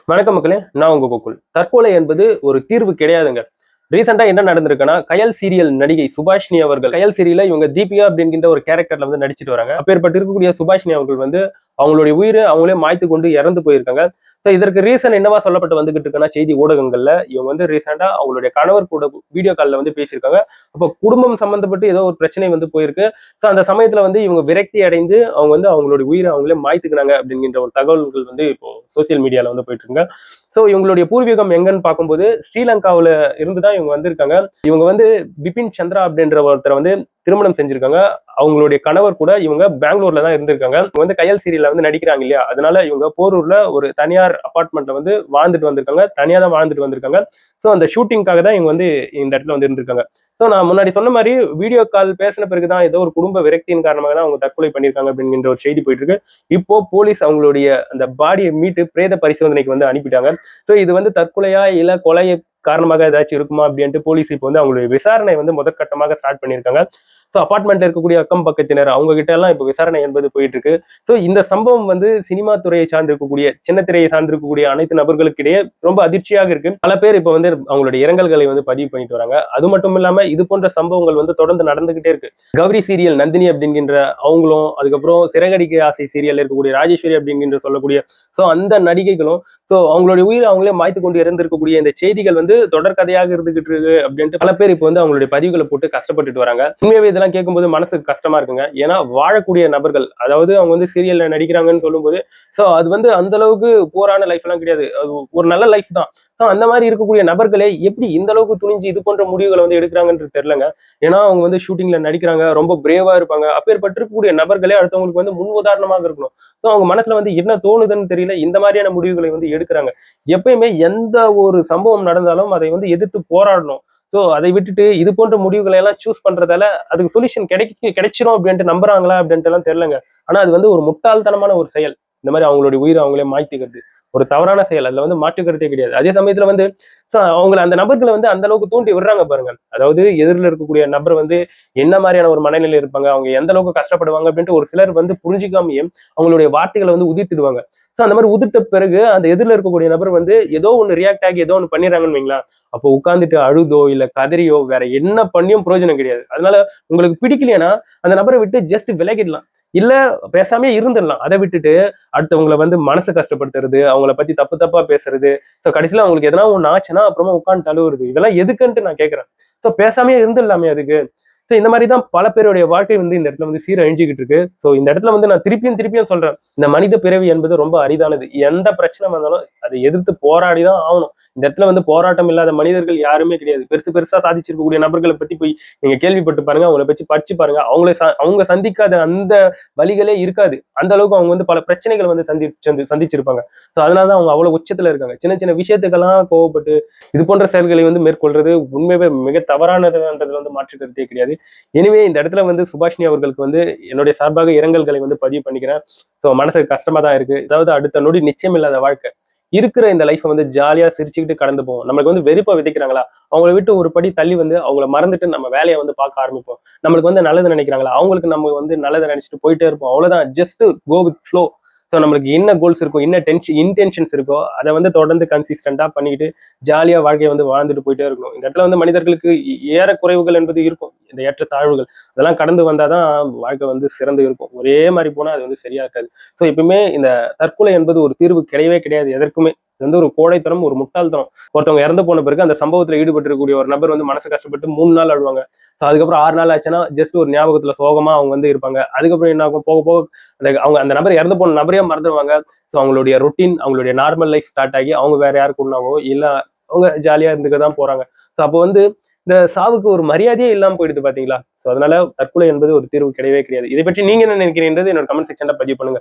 வணக்கம் மக்களே, நான் உங்க கோகுல். தற்கொலை என்பது ஒரு தீர்வு கிடையாதுங்க. ரீசெண்டா என்ன நடந்திருக்குன்னா, கயல் சீரியல் நடிகை சுபாஷினி அவர்கள் கயல் சீரியல்ல இவங்க தீபிகா அப்படிங்கிற ஒரு கேரக்டர்ல வந்து நடிச்சிட்டு வராங்க. அப்பேற்பட்டு இருக்கக்கூடிய சுபாஷினி அவர்கள் வந்து அவங்களுடைய உயிரை அவங்களே மாய்த்து கொண்டு இறந்து போயிருக்காங்க. ஸோ இதற்கு ரீசன் என்னவா சொல்லப்பட்டு வந்துகிட்டு இருக்குன்னா, செய்தி ஊடகங்கள்ல இவங்க வந்து ரீசெண்டா அவங்களுடைய கணவர் கூட வீடியோ கால்ல வந்து பேசியிருக்காங்க. அப்போ குடும்பம் சம்பந்தப்பட்டு ஏதோ ஒரு பிரச்சனை வந்து போயிருக்கு. ஸோ அந்த சமயத்துல வந்து இவங்க விரக்தி அடைந்து அவங்க வந்து அவங்களுடைய உயிரை அவங்களே மாய்த்துக்கிறாங்க அப்படிங்கிற ஒரு தகவல்கள் வந்து இப்போ சோசியல் மீடியால வந்து போயிட்டு இருக்குங்க. ஸோ இவங்களுடைய பூர்வீகம் எங்கன்னு பார்க்கும்போது ஸ்ரீலங்காவுல இருந்துதான் இவங்க வந்திருக்காங்க. இவங்க வந்து பிபின் சந்திரா அப்படின்ற ஒருத்தரை வந்து திருமணம் செஞ்சிருக்காங்க. அவங்களுடைய கணவர் கூட இவங்க பெங்களூர்ல தான் இருந்திருக்காங்க. இவங்க வந்து கயல் சீரியல்ல வந்து நடிக்கிறாங்க இல்லையா, அதனால இவங்க போரூர்ல ஒரு தனியார் அபார்ட்மெண்ட்ல வந்து வாழ்ந்துட்டு வந்திருக்காங்க. தனியா தான் வாழ்ந்துட்டு வந்திருக்காங்க. ஸோ அந்த ஷூட்டிங்காக தான் இவங்க வந்து இந்த இடத்துல வந்து இருந்திருக்காங்க. ஸோ நான் முன்னாடி சொன்ன மாதிரி வீடியோ கால் பேசின பிறகுதான் ஏதோ ஒரு குடும்ப விரக்தியின் காரணமாக தான் அவங்க தற்கொலை பண்ணியிருக்காங்க அப்படிங்கிற ஒரு செய்தி போயிட்டு இருக்கு. இப்போ போலீஸ் அவங்களுடைய அந்த பாடியை மீட்டு பிரேத பரிசோதனைக்கு வந்து அனுப்பிட்டாங்க. ஸோ இது வந்து தற்கொலையா இல்ல கொலை காரணமாக ஏதாச்சும் இருக்குமா அப்படின்ட்டு போலீஸ் இப்போ வந்து அவங்களுடைய விசாரணை வந்து முதற்கட்டமாக ஸ்டார்ட் பண்ணியிருக்காங்க. ஸோ அபார்ட்மெண்ட்ல இருக்கக்கூடிய அக்கம் பக்கத்தினர் அவங்க கிட்ட எல்லாம் இப்போ விசாரணை என்பது போயிட்டு இருக்கு. ஸோ இந்த சம்பவம் வந்து சினிமா துறையை சார்ந்திருக்கக்கூடிய சின்ன திரையை சார்ந்திருக்கக்கூடிய அனைத்து நபர்களுக்கிடையே ரொம்ப அதிர்ச்சியாக இருக்கு. பல பேர் இப்போ வந்து அவங்களுடைய இரங்கல்களை வந்து பதிவு பண்ணிட்டு வராங்க. அது மட்டும் இல்லாம இது போன்ற சம்பவங்கள் வந்து தொடர்ந்து நடந்துகிட்டே இருக்கு. கௌரி சீரியல் நந்தினி அப்படிங்கிற அவங்களும், அதுக்கப்புறம் சிறகடிக்க ஆசை சீரியல் இருக்கக்கூடிய ராஜேஸ்வரி அப்படிங்கிற சொல்லக்கூடிய ஸோ அந்த நடிகைகளும் ஸோ அவங்களுடைய உயிரை அவங்களே மாய்த்து கொண்டு இறந்திருக்கக்கூடிய இந்த செய்திகள் வந்து தொடர்கதையாக இருந்துகிட்டு இருக்கு அப்படின்ட்டு பல பேர் இப்போ வந்து அவங்களுடைய பதிவுகளை போட்டு கஷ்டப்பட்டுட்டு வராங்க. உண்மையாவே இதெல்லாம் கேட்கும்போது மனசுக்கு கஷ்டமா இருக்குங்க. ஏன்னா வாழக்கூடிய நபர்கள், அதாவது அவங்க வந்து சீரியல்ல நடிக்கிறாங்கன்னு சொல்லும்போது ஸோ அது வந்து அந்த அளவுக்கு போரான லைஃப் எல்லாம் கிடையாது. அது ஒரு நல்ல லைஃப் தான். ஸோ அந்த மாதிரி இருக்கக்கூடிய நபர்களே எப்படி இந்த அளவுக்கு துணிஞ்சு இது போன்ற முடிவுகளை வந்து எடுக்கிறாங்கன்றது தெரியலங்க. ஏன்னா அவங்க வந்து ஷூட்டிங்ல நடிக்கிறாங்க, ரொம்ப பிரேவா இருப்பாங்க. அப்பேற்பட்டு இருக்கக்கூடிய நபர்களே அடுத்தவங்களுக்கு வந்து முன் உதாரணமாக இருக்கணும். ஸோ அவங்க மனசுல வந்து என்ன தோணுதுன்னு தெரியல, இந்த மாதிரியான முடிவுகளை வந்து எடுக்கிறாங்க. எப்பயுமே எந்த ஒரு சம்பவம் நடந்தாலும் அதை வந்து எதிர்த்து போராடணும். ஸோ அதை விட்டுட்டு இது போன்ற முடிவுகளை எல்லாம் சூஸ் பண்றதால அதுக்கு சொல்யூஷன் கிடைச்சிரும் அப்படின்ட்டு நம்புறாங்களா அப்படின்ட்டு எல்லாம் தெரியலங்க. ஆனா அது வந்து ஒரு முட்டாள்தனமான ஒரு செயல். இந்த மாதிரி அவங்களுடைய உயிரை அவங்களே மாய்த்திக்கிறது ஒரு தவறான செயல். அதுல வந்து மாற்று கருத்தே கிடையாது. அதே சமயத்துல வந்து அவங்களை அந்த நபர்களை வந்து அந்த அளவுக்கு தூண்டி விடுறாங்க பாருங்க. அதாவது எதிரில் இருக்கக்கூடிய நபர் வந்து என்ன மாதிரியான ஒரு மனநிலை இருப்பாங்க, அவங்க எந்த அளவுக்கு கஷ்டப்படுவாங்க அப்படின்ட்டு ஒரு சிலர் வந்து புரிஞ்சுக்காமையே அவங்களுடைய வார்த்தைகளை வந்து உதிர்த்திடுவாங்க. ஸோ அந்த மாதிரி உதிர்த்த பிறகு அந்த எதிரில் இருக்கக்கூடிய நபர் வந்து ஏதோ ஒன்று ரியாக்ட் ஆகி ஏதோ ஒன்று பண்ணிடுறாங்கன்னு வைங்களா, அப்போ உட்காந்துட்டு அழுதோ இல்ல கதறியோ வேற என்ன பண்ணியும் பிரயோஜனம் கிடையாது. அதனால உங்களுக்கு பிடிக்கலையா அந்த நபரை விட்டு ஜஸ்ட் விலகிடலாம். இல்ல பேசாமே இருந்துடலாம். அதை விட்டுட்டு அடுத்தவங்களை வந்து மனசு கஷ்டப்படுத்துறது, அவங்கள பத்தி தப்பு தப்பா பேசுறது, ஸோ கடைசியில அவங்களுக்கு எதனா ஒண்ணு ஆச்சுன்னா அப்புறமா உட்காந்து அழுவுறது, இதெல்லாம் எதுக்குன்ட்டு நான் கேட்கிறேன். ஸோ பேசாமே இருந்துடலாமே அதுக்கு. ஸோ இந்த மாதிரி தான் பல பேருடைய வாழ்க்கை வந்து இந்த இடத்துல வந்து சீரழிஞ்சுக்கிட்டு இருக்கு. ஸோ இந்த இடத்துல வந்து நான் திருப்பியும் சொல்றேன், இந்த மனித பிறவி என்பது ரொம்ப அரிதானது. எந்த பிரச்சனை வந்தாலும் அதை எதிர்த்து போராடி தான் ஆகணும். இந்த இடத்துல வந்து போராட்டம் இல்லாத மனிதர்கள் யாருமே கிடையாது. பெருசு பெருசா சாதிச்சிருக்கக்கூடிய நபர்களை பத்தி போய் நீங்க கேள்விப்பட்டு பாருங்க, அவங்கள பத்தி படிச்சு பாருங்க. அவங்க சந்திக்காத அந்த வழிகளே இருக்காது. அந்த அளவுக்கு அவங்க வந்து பல பிரச்சனைகளை வந்து சந்திச்சிருப்பாங்க. ஸோ அதனாலதான் அவங்க அவ்வளவு உச்சத்துல இருக்காங்க. சின்ன சின்ன விஷயத்துக்கெல்லாம் கோவப்பட்டு இது போன்ற செயல்களை வந்து மேற்கொள்றது உண்மையாவே மிக தவறானதுன்றதுல வந்து மாற்று கருத்தே கிடையாது. எனவே இந்த இடத்துல வந்து சுபாஷினி அவர்களுக்கு வந்து என்னுடைய சார்பாக இரங்கல்களை வந்து பதிவு பண்ணிக்கிறேன். ஸோ மனசுக்கு கஷ்டமா தான் இருக்கு. அதாவது அடுத்த நொடி நிச்சயம் இல்லாத வாழ்க்கை. இருக்கிற இந்த லைஃப்பை வந்து ஜாலியா சிரிச்சுக்கிட்டு கடந்து போவோம். நம்மளுக்கு வந்து வெறுப்பை விதைக்கிறாங்களா, அவங்கள விட்டு ஒரு படி தள்ளி வந்து அவங்கள மறந்துட்டு நம்ம வேலையை வந்து பார்க்க ஆரம்பிப்போம். நம்மளுக்கு வந்து நல்லது நினைக்கிறாங்களா, அவங்களுக்கு நம்ம வந்து நல்லதை நினைச்சிட்டு போயிட்டே இருப்போம். அவ்வளவுதான். Just go with flow. So நம்மளுக்கு என்ன கோல்ஸ் இருக்கோ, என்ன இன்டென்ஷன்ஸ் இருக்கோ, அதை வந்து தொடர்ந்து கன்சிஸ்டண்டா பண்ணிக்கிட்டு ஜாலியா வாழ்க்கையை வந்து வாழ்ந்துட்டு போயிட்டே இருக்கணும். இந்த இடத்துல வந்து மனிதர்களுக்கு ஏற குறைவுகள் என்பது இருக்கும். இந்த ஏற்ற தாழ்வுகள் அதெல்லாம் கடந்து வந்தாதான் வாழ்க்கை வந்து சிறந்து இருக்கும். ஒரே மாதிரி போனா அது வந்து சரியா இருக்காது. ஸோ எப்பவுமே இந்த தற்கொலை என்பது ஒரு தீர்வு கிடையவே கிடையாது எதற்குமே. இது வந்து ஒரு கோடைத்தனம், ஒரு முட்டாள்தனம். ஒருத்தவங்க இறந்து போன பிறகு அந்த சம்பவத்துல ஈடுபட்டு இருக்கக்கூடிய ஒரு நபர் வந்து மனசு கஷ்டப்பட்டு 3 நாள் அழுவாங்க. ஸோ அதுக்கப்புறம் 6 நாள் ஆச்சுன்னா ஜஸ்ட் ஒரு ஞாபகத்துல சோகமா அவங்க வந்து இருப்பாங்க. அதுக்கப்புறம் என்ன ஆகும், போக போக அவங்க அந்த நபர் இறந்து போன நபரையே மறந்துடுவாங்க. ஸோ அவங்களுடைய ரொட்டீன், அவங்களுடைய நார்மல் லைஃப் ஸ்டார்ட் ஆகி அவங்க வேற யாருக்கு ஒன்றாவோ இல்ல அவங்க ஜாலியா இருந்துக்க தான் போறாங்க. ஸோ அப்போ வந்து இந்த சாவுக்கு ஒரு மரியாதையே இல்லாம போயிடுது பாத்தீங்களா. ஸோ அதனால தற்கொலை என்பது ஒரு தீர்வு கிடையவே கிடையாது. இதை பற்றி நீங்க என்ன நினைக்கிறீங்கன்றது என்னோட கமெண்ட் செக்ஷன்ல பதிவு பண்ணுங்க.